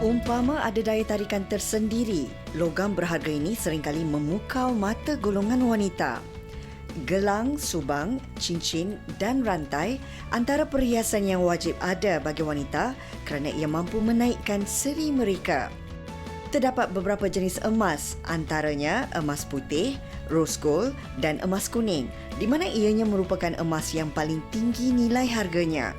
Umpama ada daya tarikan tersendiri, logam berharga ini seringkali memukau mata golongan wanita. Gelang, subang, cincin dan rantai antara perhiasan yang wajib ada bagi wanita kerana ia mampu menaikkan seri mereka. Terdapat beberapa jenis emas, antaranya emas putih, rose gold dan emas kuning, di mana ianya merupakan emas yang paling tinggi nilai harganya.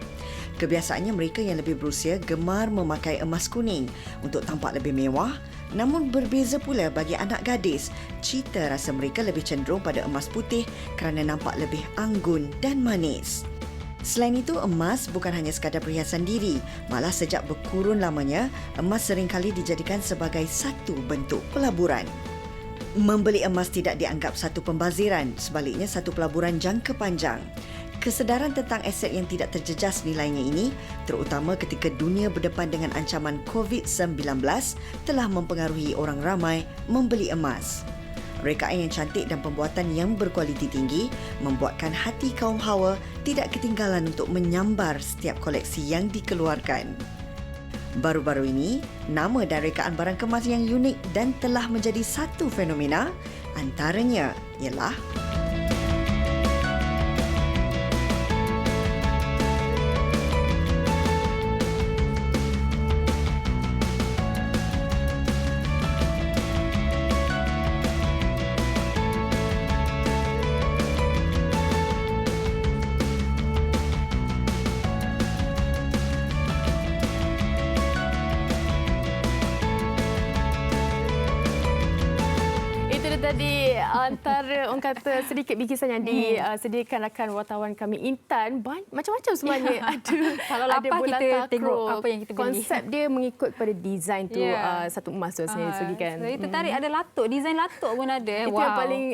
Kebiasaannya mereka yang lebih berusia gemar memakai emas kuning untuk tampak lebih mewah, namun berbeza pula bagi anak gadis. Cita rasa mereka lebih cenderung pada emas putih kerana nampak lebih anggun dan manis. Selain itu, emas bukan hanya sekadar perhiasan diri, malah sejak berkurun lamanya, emas seringkali dijadikan sebagai satu bentuk pelaburan. Membeli emas tidak dianggap satu pembaziran, sebaliknya satu pelaburan jangka panjang. Kesedaran tentang aset yang tidak terjejas nilainya ini, terutama ketika dunia berdepan dengan ancaman COVID-19, telah mempengaruhi orang ramai membeli emas. Rekaan yang cantik dan pembuatan yang berkualiti tinggi membuatkan hati kaum hawa tidak ketinggalan untuk menyambar setiap koleksi yang dikeluarkan. Baru-baru ini, nama dan rekaan barang kemas yang unik dan telah menjadi satu fenomena, antaranya ialah tadi antara orang kata sedikit bingkisan yang disediakan rakan wartawan kami Intan, macam-macam sebenarnya. Kalau ada lapar bola kita takraw. tengok apa yang kita beli. Konsep dia mengikut pada design tu satu emas tu sebenarnya disediakan. Saya tertarik ada latuk, design latuk pun ada. Itu yang paling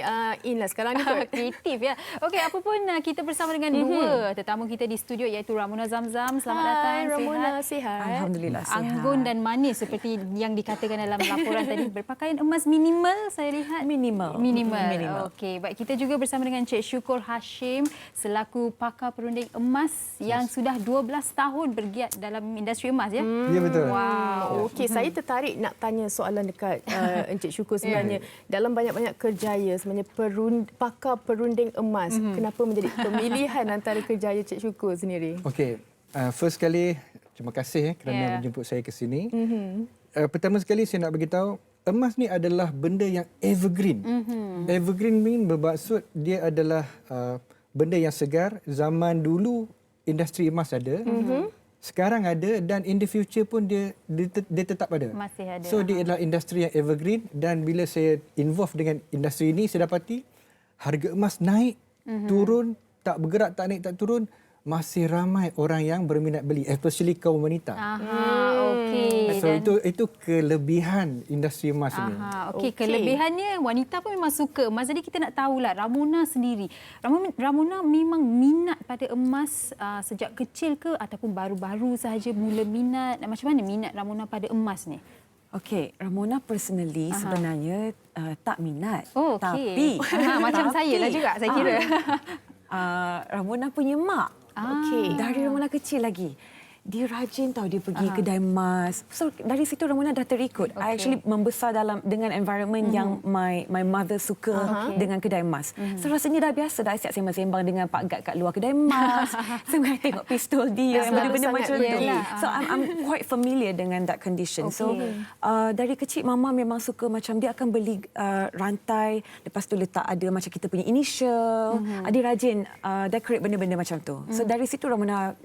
in lah sekarang ni. Kreatif ya. Okey, apa pun kita bersama dengan dua tetamu kita di studio iaitu Ramona Zamzam. Selamat datang. Ramona, sihat. Alhamdulillah sihat. Anggun dan manis seperti yang dikatakan dalam laporan tadi, berpakaian emas minimal saya lihat. Minimal. Okey, baik, kita juga bersama dengan Cik Syukur Hashim selaku pakar perunding emas yang sudah 12 tahun bergiat dalam industri emas ya. Ya, betul. Wow. Okey, saya tertarik nak tanya soalan dekat Encik Syukur sebenarnya. Dalam banyak-banyak kerjaya sebenarnya pakar perunding emas, kenapa menjadi pemilihan antara kerjaya Cik Syukur sendiri? Okey, first sekali terima kasih kerana menjemput saya ke sini. Pertama sekali saya nak beritahu, emas ni adalah benda yang evergreen. Evergreen mean bermaksud dia adalah benda yang segar. Zaman dulu industri emas ada, sekarang ada dan in the future pun dia tetap ada. Masih ada. So dia adalah industri yang evergreen dan bila saya involve dengan industri ini, saya dapati harga emas naik, turun, tak bergerak, tak naik, tak turun. Masih ramai orang yang berminat beli, especially kaum wanita. Okey. So itu kelebihan industri emas ini. Okey, kelebihannya wanita pun memang suka emas. Jadi kita nak tahulah Ramona sendiri. Ramona memang minat pada emas sejak kecil ke ataupun baru-baru sahaja mula minat? Macam mana minat Ramona pada emas ni? Okey, Ramona personally sebenarnya tak minat. Oh, okey. Macam saya lah juga saya kira. Ramona punya mak. Okey. Dari Ramona kecil lagi. Dia rajin tahu dia pergi kedai emas. So dari situ Ramona dah terikut. I actually membesar dengan environment yang my mother suka dengan kedai emas. So rasanya dah biasa dah siap sembang-sembang dengan Pak Gad kat luar kedai emas. Saya tengok pistol dia, benda-benda macam tu. So I'm quite familiar dengan that condition. So dari kecil mama memang suka macam dia akan beli rantai, lepas tu letak ada macam kita punya initial. Dia rajin decorate benda-benda macam tu. So dari situ Ramona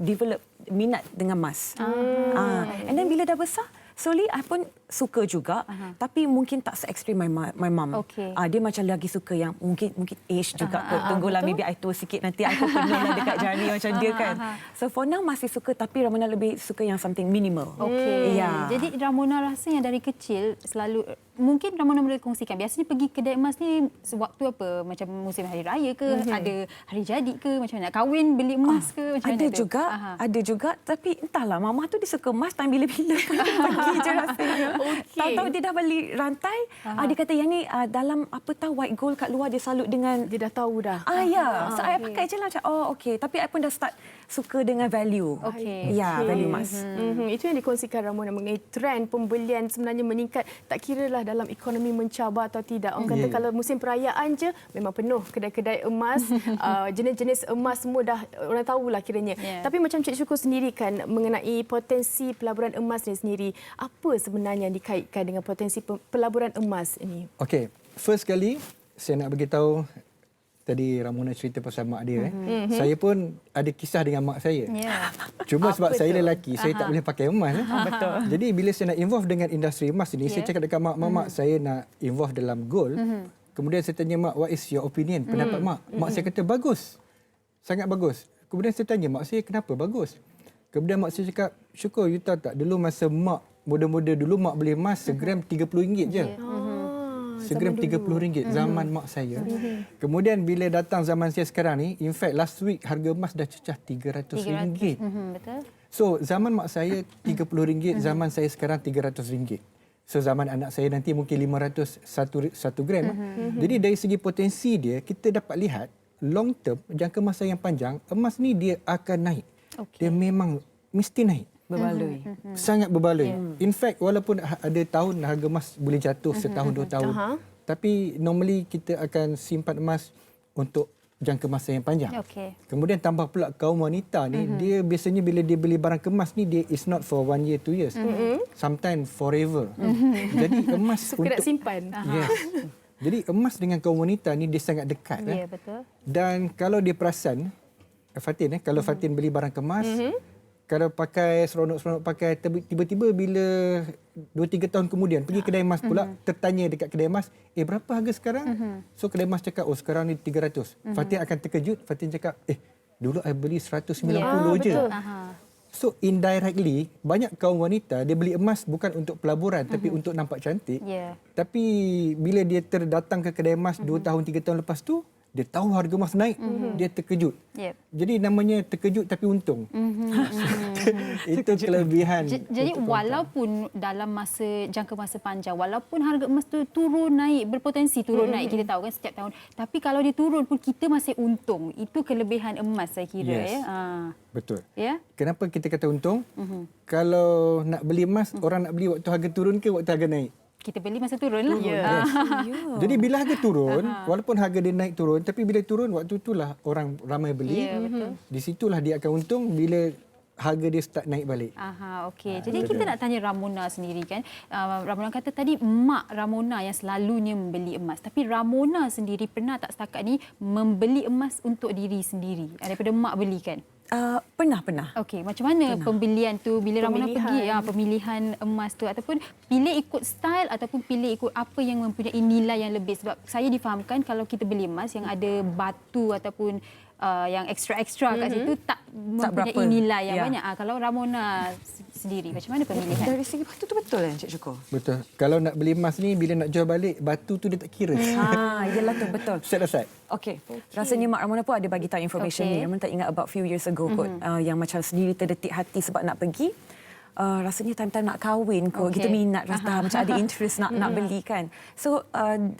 develop minat dengan emas. And then bila dah besar, slowly I pun suka juga, tapi mungkin tak se-ekstrim my mom. Okay. Dia macam lagi suka yang mungkin age juga kot. Tunggulah maybe I tua sikit nanti I pun penuhlah dekat jari macam dia kan. So for now masih suka, tapi Ramona lebih suka yang something minimal. Okey. Yeah. Jadi Ramona rasa yang dari kecil selalu, mungkin Ramona boleh kongsikan, biasanya pergi kedai emas ni sewaktu apa? Macam musim hari raya ke, ada hari jadi ke, macam mana? Kahwin beli emas ke, macam mana tu? Ada juga, tapi entahlah mama tu dia suka emas time bila-bila pergi je rasanya. Tahu-tahu dia dah beli rantai, dia kata yang ni dalam apa tahu white gold kat luar dia salut dengan, Dia dah tahu dah. ya. So I pakai je lah macam okey, tapi I pun dah start suka dengan value. Okey. Ya, value emas. Itu yang dikongsikan Ramona mengenai trend pembelian sebenarnya meningkat. Tak kiralah dalam ekonomi mencabar atau tidak. Orang kata kalau musim perayaan je memang penuh kedai-kedai emas. Jenis-jenis emas semua dah orang tahulah kiranya. Tapi macam Cik Syukur sendiri kan mengenai potensi pelaburan emas ni sendiri. Apa sebenarnya yang dikaitkan dengan potensi pelaburan emas ini? Okey, first kali saya nak beritahu tadi Ramona cerita pasal mak dia. Saya pun ada kisah dengan mak saya. Cuma sebab saya lelaki, saya tak boleh pakai emas. Betul. Jadi bila saya nak involve dengan industri emas ini, saya cakap dekat mak, saya nak involve dalam gold. Kemudian saya tanya mak, what is your opinion? Pendapat mak. Mak saya kata bagus. Sangat bagus. Kemudian saya tanya mak saya, kenapa bagus? Kemudian mak saya cakap, Syukur, you tahu tak, dulu masa mak muda-muda dulu mak beli emas segram RM30 je. Segram RM30 zaman mak saya. Kemudian bila datang zaman saya sekarang ni, in fact last week harga emas dah cecah RM300. Betul. So zaman mak saya RM30, zaman saya sekarang RM300. So zaman anak saya nanti mungkin 500 satu gram. Jadi dari segi potensi dia, kita dapat lihat long term, jangka masa yang panjang, emas ni dia akan naik. Dia memang mesti naik. Berbaloi. Sangat berbaloi. In fact, walaupun ada tahun harga emas boleh jatuh setahun, 2 tahun. Tapi normally kita akan simpan emas untuk jangka masa yang panjang. Kemudian tambah pula kaum wanita ni, dia biasanya bila dia beli barang kemas ni, dia is not for 1 year, 2 years. Sometimes forever. Jadi emas suka nak simpan. Yes. Jadi emas dengan kaum wanita ni dia sangat dekat. Ya, betul. Dan kalau dia perasan, Fatin, kalau Fatin beli barang kemas, kalau pakai seronok-seronok pakai, tiba-tiba bila 2-3 tahun kemudian pergi kedai emas pula, tertanya dekat kedai emas, berapa harga sekarang? So kedai emas cakap, sekarang ni 300. Fatin akan terkejut. Fatin cakap, dulu I beli 190 je. Betul. So indirectly, banyak kaum wanita dia beli emas bukan untuk pelaburan tapi untuk nampak cantik. Tapi bila dia terdatang ke kedai emas 2 tahun 3 tahun lepas tu, dia tahu harga emas naik, dia terkejut. Jadi namanya terkejut tapi untung. Itu kelebihan. Jadi walaupun dalam jangka masa panjang, walaupun harga emas tu turun naik, berpotensi turun naik, kita tahu kan setiap tahun. Tapi kalau dia turun pun kita masih untung. Itu kelebihan emas saya kira. Betul. Ya? Kenapa kita kata untung? Kalau nak beli emas, orang nak beli waktu harga turun ke waktu harga naik? Kita beli masa turun lah. Jadi bila harga turun, walaupun harga dia naik turun, tapi bila turun waktu itulah orang ramai beli. Di situlah dia akan untung bila harga dia start naik balik. Okey. Jadi kita nak tanya Ramona sendiri kan. Ramona kata tadi mak Ramona yang selalunya membeli emas. Tapi Ramona sendiri pernah tak setakat ni membeli emas untuk diri sendiri daripada mak belikan? Pernah. Okey, macam mana pembelian tu bila Ramona pergi pemilihan emas tu, ataupun pilih ikut style ataupun pilih ikut apa yang mempunyai nilai yang lebih? Sebab saya difahamkan kalau kita beli emas yang ada batu ataupun yang ekstra-ekstra kat situ tak mempunyai nilai yang banyak. Kalau Ramona sendiri, macam mana pemilihan? Dari segi batu tu betul kan, Cik Syukur? Betul. Kalau nak beli emas ni, bila nak jual balik, batu tu dia tak kira. Yalah tu, betul. Set aside. Okey. Rasanya Mak Ramona pun ada bagi tahu information ni. Ramona tak ingat about few years ago kot. Yang macam sendiri terdetik hati sebab nak pergi. Rasanya time-time nak kahwin kot. Kita minat rasa macam ada interest nak beli kan. So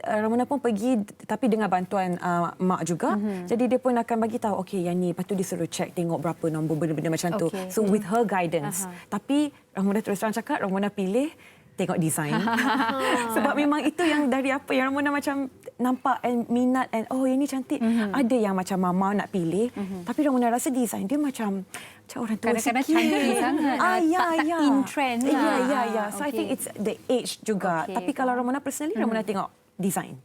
Ramona pun pergi tapi dengan bantuan mak juga. Jadi dia pun akan bagi tahu okey yang ni, lepas tu dia suruh check tengok berapa nombor benda-benda macam tu. So with her guidance. Tapi Ramona terus terang cakap Ramona pilih tengok design. Sebab memang itu yang dari apa yang Ramona macam nampak and minat and ini cantik. Ada yang macam mama nak pilih tapi Ramona rasa design dia macam orang tua kadang-kadang sikit. cantik sangat. Tak in trend lah. Ya. So I think it's the age juga. Tapi kalau Ramona personally Ramona tengok design.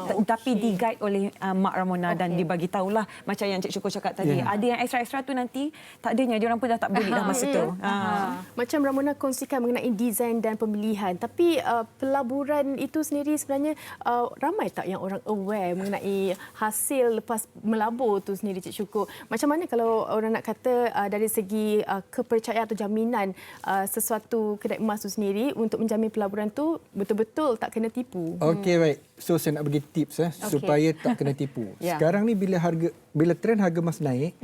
Tapi di-guide oleh mak Ramona dan dibagi tahulah macam yang Cik Syukur cakap tadi. Ada yang ekstra-ekstra tu nanti tak adanya, dia orang pun dah tak beli dah masa tu. Macam Ramona kongsikan mengenai desain dan pemilihan. Tapi pelaburan itu sendiri sebenarnya ramai tak yang orang aware mengenai hasil lepas melabur tu sendiri, Cik Syukur? Macam mana kalau orang nak kata dari segi kepercayaan atau jaminan sesuatu kedai emas tu sendiri untuk menjamin pelaburan tu betul-betul tak kena tipu? Okey, baik. So saya nak bagi tips supaya tak kena tipu. Sekarang ni bila trend harga emas naik,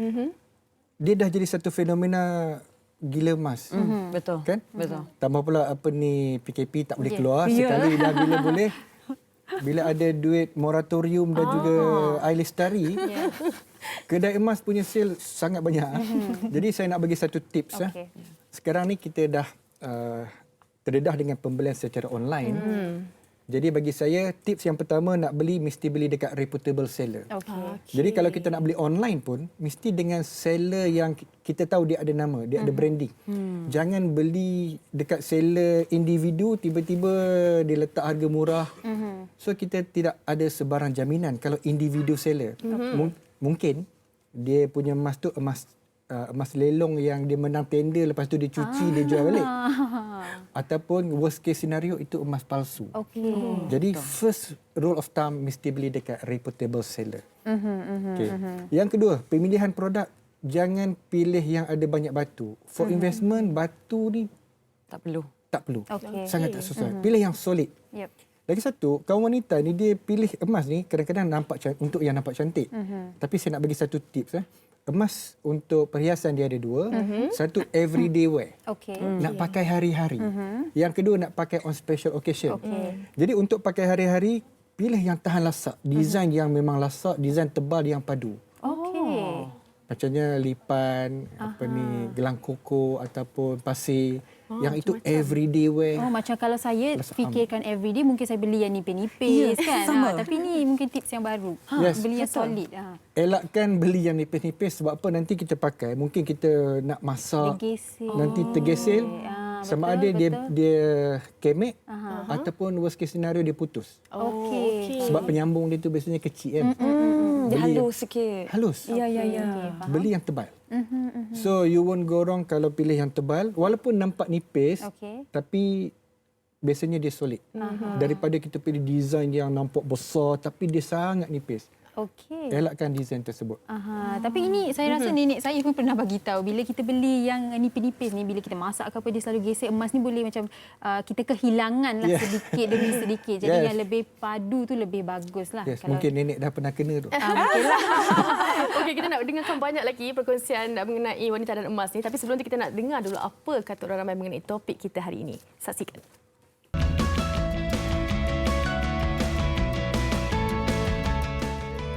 dia dah jadi satu fenomena gila emas. Betul. Kan? Betul. Tambah pula PKP tak boleh keluar sekali dah bila boleh bila ada duit moratorium dan juga iLestari, kedai emas punya sale sangat banyak. Jadi saya nak bagi satu tips. Okey. Sekarang ni kita dah terdedah dengan pembelian secara online. Jadi bagi saya tips yang pertama, nak beli mesti beli dekat reputable seller. Okey. Jadi kalau kita nak beli online pun mesti dengan seller yang kita tahu dia ada nama, dia ada branding. Jangan beli dekat seller individu tiba-tiba dia letak harga murah. So kita tidak ada sebarang jaminan kalau individu seller. Mungkin dia punya emas tu emas lelong yang dia menang tender, lepas tu dia cuci, dia jual balik. Ataupun worst case scenario itu emas palsu. Okey. Jadi first rule of thumb mesti beli dekat reputable seller. Okay. Yang kedua, pemilihan produk, jangan pilih yang ada banyak batu. For investment, batu ni Tak perlu. tak perlu. Okey. Sangat tak sesuai. Pilih yang solid. Yep. Lagi satu, kaum wanita ni dia pilih emas ni kadang-kadang untuk yang nampak cantik. Tapi saya nak bagi satu tips. Emas untuk perhiasan dia ada dua. Satu everyday wear. Okey. Nak pakai hari-hari. Yang kedua nak pakai on special occasion. Okey. Jadi untuk pakai hari-hari, pilih yang tahan lasak. Design yang memang lasak, design tebal yang padu. Okey. Macamnya lipan, gelang koko ataupun pasir. Yang itu everyday wear. Oh, macam kalau saya Rasa fikirkan everyday, mungkin saya beli yang nipis-nipis kan. sama. Tapi ni mungkin tips yang baru. Yes. Beli yang solid. Elakkan beli yang nipis-nipis sebab apa, nanti kita pakai, mungkin kita nak masak, Tergesel. nanti tergesel. Sama ada dia kemek ataupun worst case scenario dia putus. Okey. Sebab penyambung dia tu biasanya kecil kan. Dia Beli halus sikit. halus. Ya, ya, ya. Beli yang tebal. So you won't go wrong kalau pilih yang tebal, walaupun nampak nipis, Okey. tapi biasanya dia solid. Daripada kita pilih design yang nampak besar tapi dia sangat nipis. Okey. Elakkan design tersebut. Tapi ini saya rasa nenek saya pun pernah bagi tahu, bila kita beli yang nipis-nipis ni, bila kita masak ke apa, dia selalu gesek emas ni, boleh macam kita kehilangan lah sedikit demi sedikit. Jadi yang lebih padu tu lebih bagus lah. Yes, mungkin nenek dah pernah kena tu. Mungkinlah. Okey, kita nak dengarkan banyak lagi perkongsian mengenai wanita dan emas ni. Tapi sebelum tu kita nak dengar dulu apa kata orang ramai mengenai topik kita hari ini. Saksikan.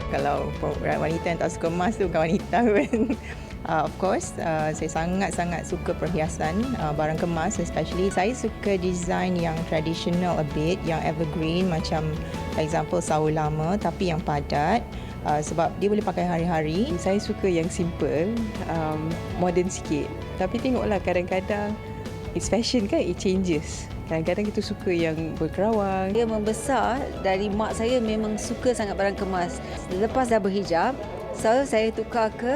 Kalau wanita yang tak suka emas tu bukan wanita kan. Of course, saya sangat-sangat suka perhiasan, barang kemas especially. Saya suka design yang traditional a bit, yang evergreen, macam example sawo lama tapi yang padat. Sebab dia boleh pakai hari-hari. Saya suka yang simple, modern sikit. Tapi tengoklah kadang-kadang it's fashion kan, it changes. Kadang-kadang kita suka yang berkerawang. Dia membesar dari mak saya memang suka sangat barang kemas. Lepas dah berhijab, so saya tukar ke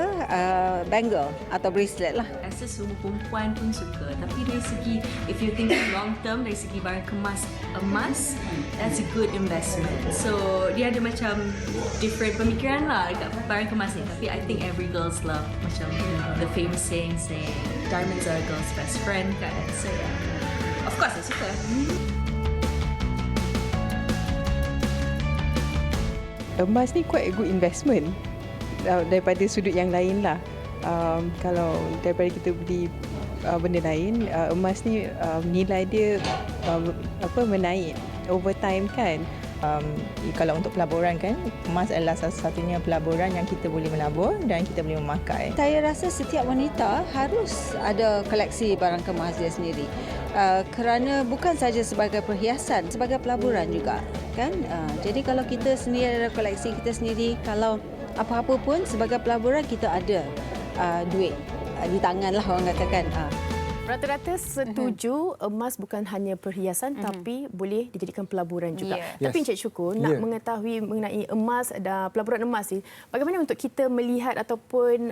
bangle atau bracelet lah. Rasa semua perempuan pun suka. Tapi dari segi, if you think long term, dari segi barang kemas, emas, that's a good investment. So, dia ada macam different pemikiran lah dekat barang kemas ni. Tapi I think every girl's love. Macam the famous saying, diamonds are a girl's best friend kan. So yeah. Of course, saya suka. Emas ni quite a good investment daripada sudut yang lain lah. Kalau daripada kita beli benda lain, emas ni nilai dia menaik over time kan. Kalau untuk pelaburan kan, emas adalah satu-satunya pelaburan yang kita boleh melabur dan kita boleh memakai. Saya rasa setiap wanita harus ada koleksi barang kemas dia sendiri. Kerana bukan saja sebagai perhiasan, sebagai pelaburan juga kan. Jadi kalau kita sendiri ada koleksi kita sendiri, kalau apa-apa pun sebagai pelaburan kita ada duit di tangan lah orang katakan. Rata-rata setuju emas bukan hanya perhiasan tapi boleh dijadikan pelaburan juga. Ya. Tapi Encik Syukur nak mengetahui mengenai emas dan pelaburan emas ni, bagaimana untuk kita melihat ataupun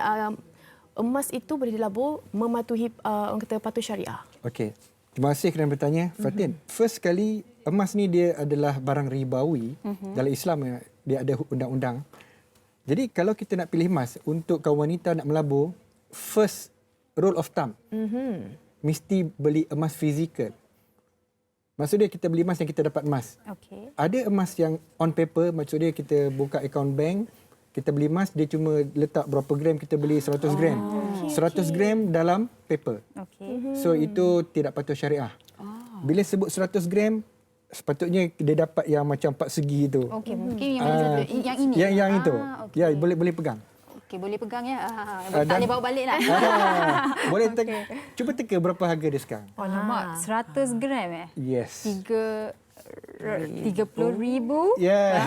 emas itu boleh dilabur mematuhi orang kata patuh syariah? Okey. Terima kasih kerana bertanya, Fatin. First kali, emas ni dia adalah barang ribawi. Dalam Islam dia ada undang-undang. Jadi kalau kita nak pilih emas untuk kaum wanita nak melabur, first rule of thumb, mesti beli emas fizikal. Maksudnya kita beli emas yang kita dapat emas. Okey. Ada emas yang on paper, maksudnya kita buka akaun bank, kita beli emas, dia cuma letak berapa gram, kita beli 100 gram. 100 gram dalam paper. Okey. So itu tidak patuh syariah. Bila sebut 100 gram, sepatutnya dia dapat yang macam 4 segi tu. Okey, mungkin yang mana satu? Yang ini. Yang itu. Okey. Ya, boleh pegang. Okey, boleh pegang ya. Tak boleh bawa balik lah. Boleh cuba teka berapa harga dia sekarang? Alamak, 100 gram Yes. 30,000. Yes.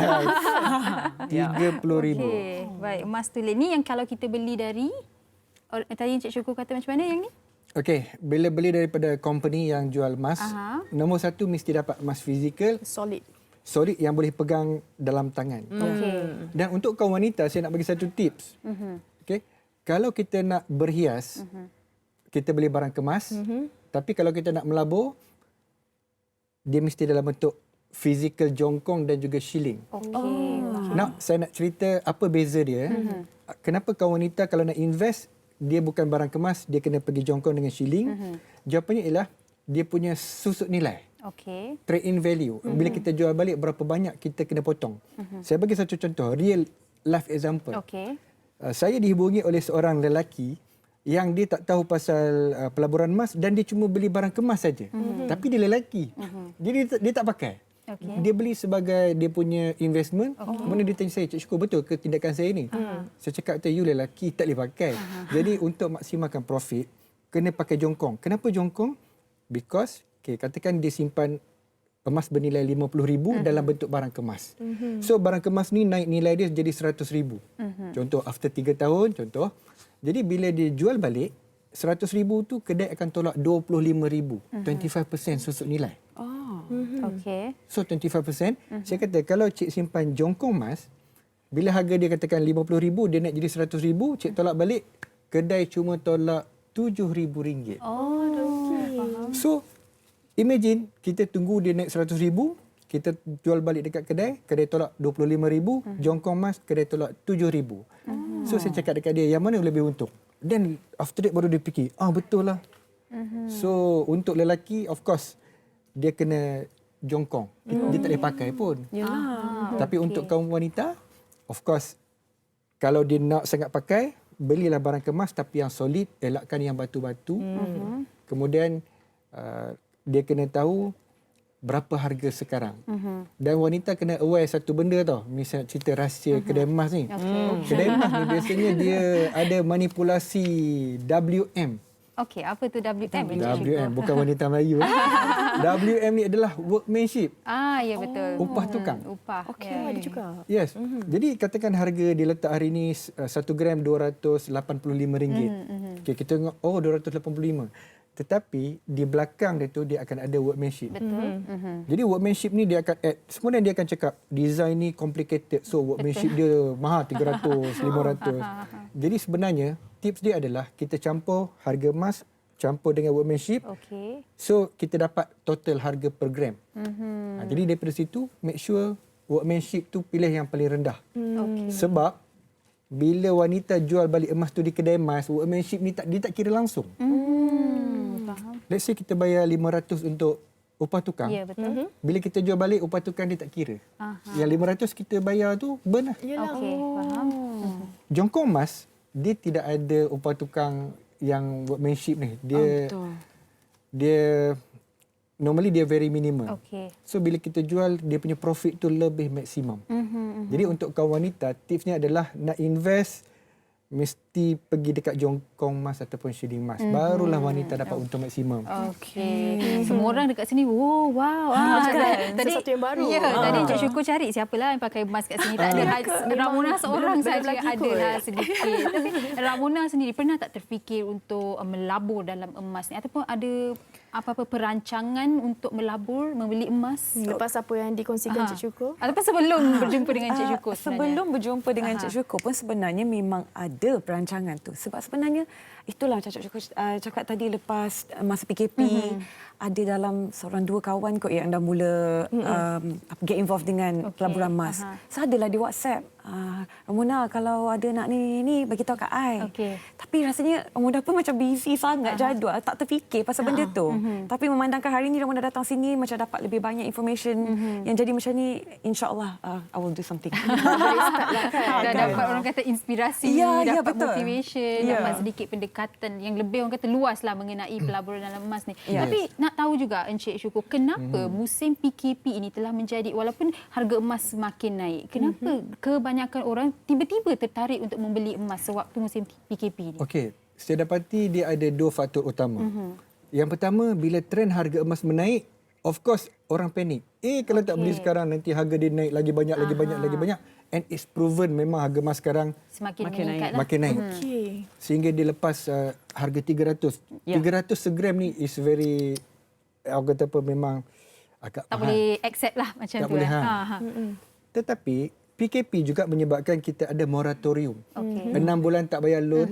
30,000. Okey, baik. Emas tulen ni yang kalau kita beli dari tadi Encik Syukur kata macam mana yang ni? Okey, bila beli daripada company yang jual emas, nombor satu mesti dapat emas fizikal Solid. solid yang boleh pegang dalam tangan. Okey. Dan untuk kaum wanita, saya nak bagi satu tips. Okey, kalau kita nak berhias, kita beli barang kemas. Tapi kalau kita nak melabur, dia mesti dalam bentuk fizikal jongkong dan juga shilling. Okey. Now, saya nak cerita apa beza dia. Kenapa kaum wanita kalau nak invest, dia bukan barang kemas, dia kena pergi jongkong dengan shilling. Jawapannya ialah dia punya susut nilai. Okey. Trade in value. Bila kita jual balik, berapa banyak kita kena potong. Saya bagi satu contoh, real life example. Okey. Saya dihubungi oleh seorang lelaki yang dia tak tahu pasal pelaburan emas dan dia cuma beli barang kemas saja. Tapi dia lelaki. Dia tak pakai. Okey. Dia beli sebagai dia punya investment. Kemudian dia tanya saya, Cik Syukur, betul ke tindakan saya ni? Saya cakap, you lelaki tak boleh pakai. Jadi untuk maksimalkan profit, kena pakai jongkong. Kenapa jongkong? Because katakan dia simpan emas bernilai 50,000 dalam bentuk barang kemas. So barang kemas ni naik nilai dia jadi 100,000. Contoh after 3 tahun, contoh. Jadi bila dia jual balik, 100,000 tu kedai akan tolak 25,000. 25% susut nilai. Okey. So 25%, saya kata kalau cik simpan jongkong emas, bila harga dia katakan 50,000, dia naik jadi 100,000, cik tolak balik, kedai cuma tolak RM7,000. So imagine kita tunggu dia naik 100,000, kita jual balik dekat kedai tolak 25,000, jongkong emas kedai tolak 7,000. So saya cakap dekat dia, yang mana lebih untung? Then after that baru dia fikir, betul lah. So untuk lelaki, of course, dia kena jongkong. Dia tak boleh pakai pun. Tapi untuk kaum wanita, of course, kalau dia nak sangat pakai, belilah barang kemas tapi yang solid, elakkan yang batu-batu. Kemudian dia kena tahu berapa harga sekarang. Dan wanita kena aware satu benda tau. Misalnya cerita rahsia kedai emas ni. Kedai emas ni biasanya dia ada manipulasi WM. Okey, apa tu WM? WM bukan wanita Melayu. WM ni adalah workmanship. Ya betul. Upah tukang. Upah. Okey, ada juga. Yes. Jadi katakan harga diletak hari ni 1 gram RM285. Okey, kita tengok RM285. Tetapi di belakang dia tu dia akan ada workmanship. Betul. Jadi workmanship ni dia akan add. Sebenarnya dia akan cakap design ni complicated. So workmanship dia mahal 300, 500. Jadi sebenarnya tips dia adalah kita campur harga emas campur dengan workmanship. Okey. So kita dapat total harga per gram. Jadi daripada situ make sure workmanship tu pilih yang paling rendah. Sebab bila wanita jual balik emas tu di kedai emas, workmanship ni dia tak kira langsung. Faham. Let's say kita bayar 500 untuk upah tukang. Ya, betul. Bila kita jual balik upah tukang dia tak kira. Yang 500 kita bayar tu burn lah. Okey, faham. Jongkong emas dia tidak ada upah tukang yang workmanship ni. Dia normally dia very minimal. Okey. So bila kita jual dia punya profit tu lebih maksimum. Jadi untuk kaum wanita tipsnya adalah nak invest mesti pergi dekat jongkong emas ataupun shilling emas. Barulah wanita dapat untung maksimum. Okey. Semua orang dekat sini, wow. Tadi sesuatu yang baru. Ya, tadi Encik Syukur cari siapalah yang pakai emas kat sini. Tak ada. Ramona seorang saja adalah sedikit. Tapi Ramona sendiri pernah tak terfikir untuk melabur dalam emas ni ataupun ada apa-apa perancangan untuk melabur membeli emas? Lepas apa yang dikongsikan Cik Syukur? Ataupun sebelum berjumpa dengan Encik Syukur sebenarnya? Sebelum berjumpa dengan Encik Syukur pun sebenarnya memang ada perancangan tu. Sebab sebenarnya itulah macam Encik Syukur cakap tadi lepas masa PKP, ada dalam seorang dua kawan kot yang dah mula get involved dengan pelaburan emas. So adalah di WhatsApp, Ramona kalau ada nak ni bagi tahu kat I. Okey. Tapi rasanya Ramona pun macam busy sangat jadual, tak terfikir pasal benda tu. Tapi memandangkan hari ni Ramona datang sini macam dapat lebih banyak information yang jadi macam ni, insya-Allah I will do something. Dah dapat orang kata inspirasi, dapat betul. motivation, dapat sedikit pendekatan yang lebih orang kata luas lah mengenai pelaburan dalam emas ni. Tapi nak tahu juga Encik Syukur, kenapa musim PKP ini telah menjadi, walaupun harga emas semakin naik, kenapa kebanyakan orang tiba-tiba tertarik untuk membeli emas sewaktu musim PKP ini? Okey, saya dapati dia ada dua faktor utama. Yang pertama, bila trend harga emas menaik, of course orang panik. Kalau tak beli sekarang nanti harga dia naik lagi banyak, lagi banyak. And it's proven memang harga emas sekarang Semakin meningkat makin naik. Sehingga dia lepas harga 300. 300 segram ni is very, aku kata apa, memang agak tak mahal. boleh accept lah macam Tak tu. boleh, Tetapi PKP juga menyebabkan kita ada moratorium. 6 bulan tak bayar loan.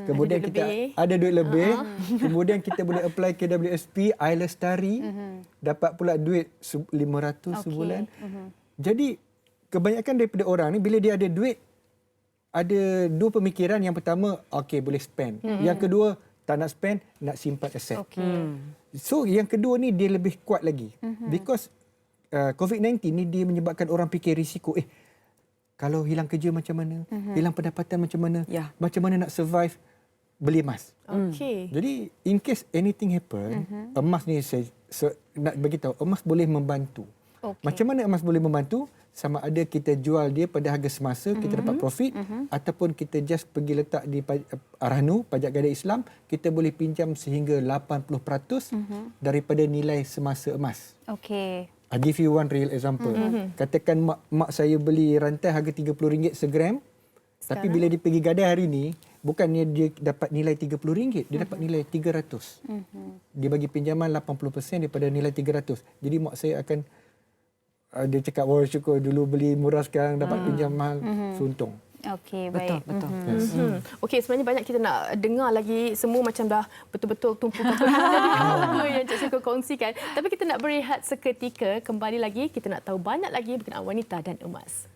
Kemudian kita ada duit lebih. Kemudian kita boleh apply KWSP, iLestari. Dapat pula duit 500 sebulan. Jadi kebanyakan daripada orang ni bila dia ada duit, ada dua pemikiran. Yang pertama, okey boleh spend. Yang kedua, tak nak spend, nak simpan aset. So yang kedua ni dia lebih kuat lagi. Because COVID-19 ni dia menyebabkan orang fikir risiko. Kalau hilang kerja macam mana? Hilang pendapatan macam mana? Macam mana nak survive? Beli emas. Jadi in case anything happen, emas ni saya nak bagi tahu, emas boleh membantu. Macam mana emas boleh membantu? Sama ada kita jual dia pada harga semasa, kita dapat profit, ataupun kita just pergi letak di RANU, Pajak Gadai Islam, kita boleh pinjam sehingga 80% daripada nilai semasa emas. I give you one real example. Katakan mak saya beli rantai harga RM30 segram. Tapi bila dia pergi gadai hari ni, bukannya dia dapat nilai RM30, dia dapat nilai 300. Dia bagi pinjaman 80% daripada nilai 300. Jadi mak saya akan, dia cakap, oh syukur dulu beli murah sekarang dapat pinjam mahal, suntung. Okey, baik. Betul. Okey, sebenarnya banyak kita nak dengar lagi, semua macam dah betul-betul tumpukan dari apa yang Encik Syukur kongsikan. Tapi kita nak berehat seketika, kembali lagi kita nak tahu banyak lagi berkenaan wanita dan emas.